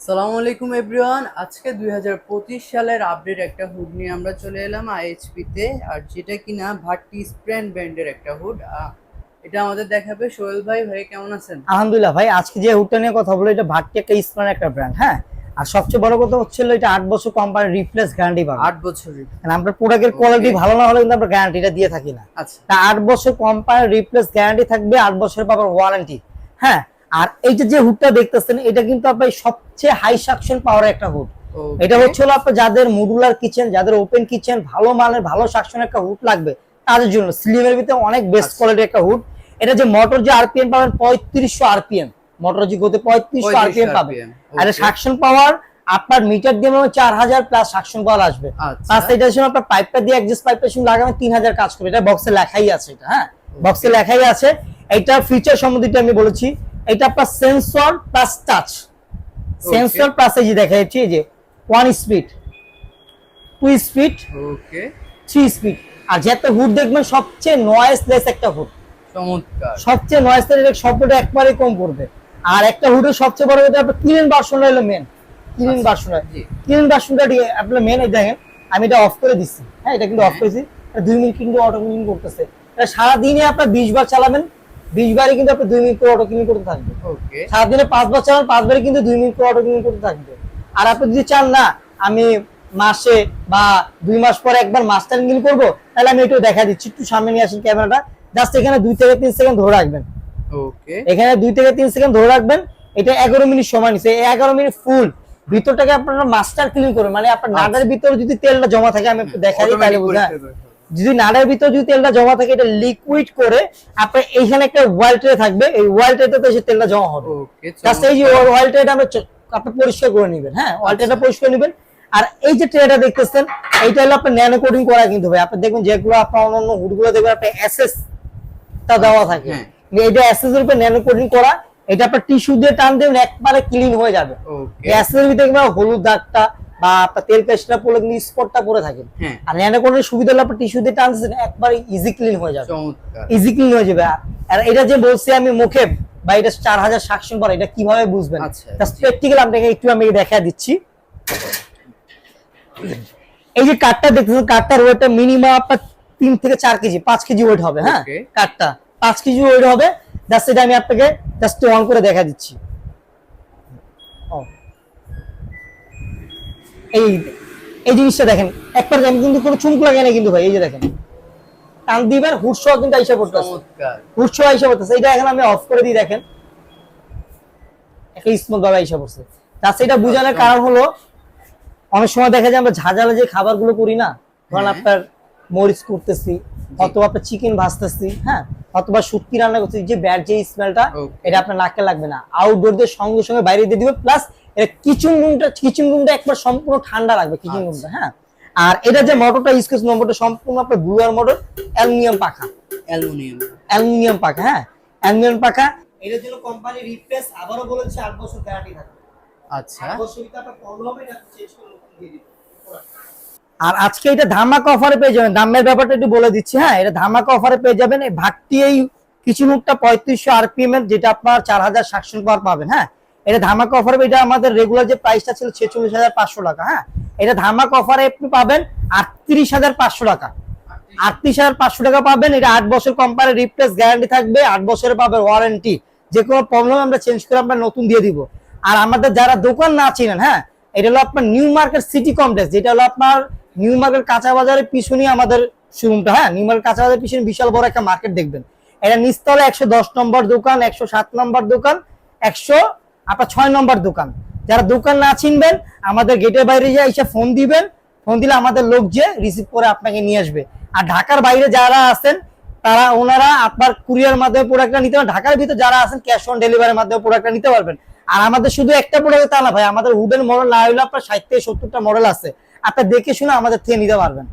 সালামু আলাইকুম এভরিওয়ান। আজকে 2025 সালের আপডেট একটা হুড নিয়ে আমরা চলে এলাম আইএইচপি তে, আর যেটা কিনা ভাট্টি স্প্রেন ব্র্যান্ডের একটা হুড। এটা আমাদের দেখাবে সোহেল ভাই। ভাই কেমন আছেন? আলহামদুলিল্লাহ ভাই, আজকে যে হুডটা নিয়ে কথা বলবো এটা ভাট্টি একটা স্প্রেন একটা ব্র্যান্ড। হ্যাঁ, আর সবচেয়ে বড় কথা হচ্ছে এটা 8 বছর কোম্পানি রিপ্লেস গ্যারান্টি পাবেন। 8 বছরের? মানে আমরা প্রোডাক্টের কোয়ালিটি ভালো না হলে কিন্তু আমরা গ্যারান্টিটা দিয়ে থাকি না। আচ্ছা, তা 8 বছর কোম্পানি রিপ্লেস গ্যারান্টি থাকবে, 8 বছরের পাবেন ওয়ারেন্টি। হ্যাঁ, আর এই যে হুডটা দেখতেছেন এটা কিন্তু আপনার সবচেয়ে হাই সাকশন পাওয়ার একটা হুড। এটা হচ্ছে হলো আপনার যাদের মডুলার কিচেন, যাদের ওপেন কিচেন, ভালো মানের ভালো সাকশন একটা হুড লাগবে তাদের জন্য স্লিমের ভিতরে অনেক বেস্ট কোয়ালিটির একটা হুড। এটা যে মোটর যে আরপিএম পাবেন 3500 আরপিএম, মোটর যে গতি 3500 আরপিএম পাবেন। আর সাকশন পাওয়ার আপনার মিটার দিয়ে 4000 প্লাস সাকশন পাওয়ার আসবে। প্লাস এটার জন্য আপনার পাইপটা দিয়ে অ্যাডজাস্ট পাইপের সঙ্গে লাগাবেন 3000 কাজ করবে। এটা বক্সে লেখাই আছে। এটা হ্যাঁ, বক্সে লেখাই আছে। এইটার ফিচার সম্বন্ধে আমি বলেছি, এটা আপনার sensor plus touch, sensor plus এই যে দেখাচ্ছি এই যে 1 স্পিড, 2 স্পিড, ওকে, 3 স্পিড। আর যেটা হুড দেখবেন সবচেয়ে নয়েজলেস একটা হুড, চমৎকার। সবচেয়ে নয়েজলেস শব্দটা একবারে কম করবে। আর একটা হুডের সবচেয়ে বড় কথা আপনার ক্লিন ভার্সন হলো মেন, ক্লিন ভার্সন। ক্লিন ভার্সনটা আপনার মেন। এই দেখেন আমি এটা অফ করে দিচ্ছি। হ্যাঁ, এটা কিন্তু অফ করেছি। 2 মিনিট কিন্তু অটো ক্লিন করতেছে। এটা সারা দিনে আপনার 20 বার চালাবেন, 20 বারে কিন্তু আপনি 2 মিনিট করে অটো ক্লিন করতে থাকবে। ওকে, সারাদিনে 5 বার চালান, 5 বারে কিন্তু 2 মিনিট করে অটো ক্লিন করতে থাকবে। আর আপনি যদি চান না আমি মাসে বা 2 মাস পরে একবার মাস্টার ক্লিন করবো, তাহলে আমি এটাও দেখা দিচ্ছি। একটু সামনে নিয়ে আসেন ক্যামেরাটা। জাস্ট এখানে 2 থেকে 3 সেকেন্ড ধরে রাখবেন। ওকে, এখানে 2 থেকে 3 সেকেন্ড ধরে রাখবেন। এটা 11 মিনিট সময় নিছে। 11 মিনিট ফুল ভিতরটাকে আপনারা মাস্টার ক্লিন করবেন। মানে আপনার নাড়ার ভিতরে যদি তেলটা জমা থাকে, আমি একটু দেখাই দিই তাহলে বুঝা। যদি নাড়ার ভিতরে যদি তেলটা জমা থাকে, এটা লিকুইড করে আপনার এইখানে একটা ওয়াল ট্রে থাকবে, এই ওয়াল ট্রেতে এসে তেলটা জমা হবে। জাস্ট এই যে ওয়াল ট্রেটা আমরা আপনি পরিষ্কার করে নেবেন। হ্যাঁ, ওয়াল ট্রেটা পরিষ্কার নেবেন। আর এই যে ট্রেটা দেখতেছেন এইটা হলো আপনার ন্যানো কোটিং করা কিন্তু ভাই। আপনি দেখবেন যেগুলো আপনার অন্যান্য হুডগুলো দেখবেন আপনার এসএস তা দেওয়া থাকে, এইটা এসএস এর উপর ন্যানো কোটিং করা। এটা আপনার টিস্যু দিয়ে টান দেবেন একবারে ক্লিন হয়ে যাবে। এসএস এর ভিতরে হলুদ দাগটা বা আপনার তেল পেস্টটা পড়লে কিন্তু স্পটটা পড়ে থাকে। আর ন্যানো কোটিং সুবিধা হলো আপনার টিস্যু দিয়ে টান দিবেন একবারে ইজি ক্লিন হয়ে যাবে, ইজি ক্লিন হয়ে যাবে। আর এটা যে বলছি আমি মুখে বা এটা 4000 সাকশন পরে, এটা কিভাবে বুঝবেন? জাস্ট প্র্যাকটিক্যাল আপনাকে একটু আমি দেখা দিচ্ছি। এই যে কাঠটা দেখতেছেন, কাঠটার ওয়েটটা মিনিমাম আপনার 3 থেকে 4 কেজি, 5 কেজি ওয়েট হবে। হ্যাঁ, কাঠটা 5 কেজি ওয়েট হবে। জাস্ট এটা আমি আপনাকে জাস্ট অন করে দেখা দিচ্ছি। এই এই জিনিসটা দেখেন একবার, আমি কিন্তু কোনো চুমক লাগাই না কিন্তু ভাই। এই যে দেখেন টান দিবেন হুডসহ কিন্তু আইসা পড়তেছে, হুডসহ আইসা পড়তেছে। এটা এখন আমি অফ করে দিই, দেখেন একটা স্মুথ ভাবে আইসা পড়ছে। জাস্ট এটা বোঝানোর কারণ হলো অনেক সময় দেখা যায় আমরা ঝাঁঝালে যে খাবারগুলো করি না, ধরেন আপনার মরিচ করতেছি অথবা আপনার চিকেন ভাজতেছি, হ্যাঁ, অথবা শুটকি রান্না করতেছি, যে ব্যাড যে স্মেলটা এটা আপনার নাকে লাগবে না। আউটডোর দিয়ে সঙ্গে সঙ্গে বাইরে দিয়ে দিবে। প্লাস এটা কিচেন রুমটা একবার সম্পূর্ণ ঠান্ডা রাখবে কিচেন রুমটা। হ্যাঁ, আর এটা যে মোটরটা ইউজ করছে নম্বরটা সম্পূর্ণ আপনার ব্লুয়ার মোটর, অ্যালুমিনিয়াম পাখা, অ্যালুমিনিয়াম পাখা। হ্যাঁ, অ্যালুমিনিয়াম পাখা। এটার জন্য কোম্পানি রিপ্লেস আবারও বলেছে 8 বছর গ্যারান্টি থাকবে। আচ্ছা, 8 বছর ভিতরে আপনার প্রবলেম হবে, এটা চেঞ্জ করে নতুন দিয়ে দিবে। আর আজকে এটা ধামাকা অফারে পেয়ে যাবেন। দামের ব্যাপারটা একটু বলে দিচ্ছি। হ্যাঁ, এটা ধামাকা অফারে পেয়ে যাবেন। এই ভাট্টি এই কিচেন হুডটা 3500 আরপিএম এর, যেটা আপনার 4000 সাকশন পাওয়ার পাবেন। হ্যাঁ, এটা ধামাকা অফারে। এটা আমাদের রেগুলার যে প্রাইসটা ছিল 46500 টাকা। হ্যাঁ, এটা ধামাকা অফারে আপনি পাবেন 38500 টাকা। 38500 টাকা পাবেন। এটা 8 বছর কোম্পানি রিপ্লেস গ্যারান্টি থাকবে, 8 বছরের পাবেন ওয়ারেন্টি। যে কোনো প্রবলেম আমরা চেঞ্জ করে আমরা নতুন দিয়ে দিব। আর আমাদের যারা দোকান না চিনেন, হ্যাঁ, এটা হলো আপনার নিউ মার্কেট সিটি কমপ্লেক্স, যেটা হলো আপনার নিউ মার্কেট কাঁচা বাজারের পিছনে আমাদের শোরুমটা। হ্যাঁ, নিউ মার্কেট কাঁচা বাজারের পিছনে বিশাল বড় একটা মার্কেট দেখবেন। এটা নিচতলা 110 নম্বর দোকান, 107 নম্বর দোকান, 106 নম্বর দোকান। যারা দোকান না চিনবেন আমাদের গেটের বাইরে যে এসে ফোন দিবেন, ফোন দিলে আমাদের লোক যে রিসিভ করে আপনাকে নিয়ে আসবে। আর ঢাকার বাইরে যারা আছেন তারা ওনারা আপনার কুরিয়ার মাধ্যমে প্রোডাক্টটা নিতে পারেন। ঢাকার ভিতরে যারা আছেন ক্যাশ অন ডেলিভারির মাধ্যমে প্রোডাক্টটা নিতে পারবেন। আর আমাদের শুধু একটা প্রোডাক্ট তা না ভাই, আমাদের হুডের মডেল না হইলে আপনার 60 থেকে 70টা মডেল আছে। আপনি দেখে শুনে আমাদের থেকে নিতে পারবেন।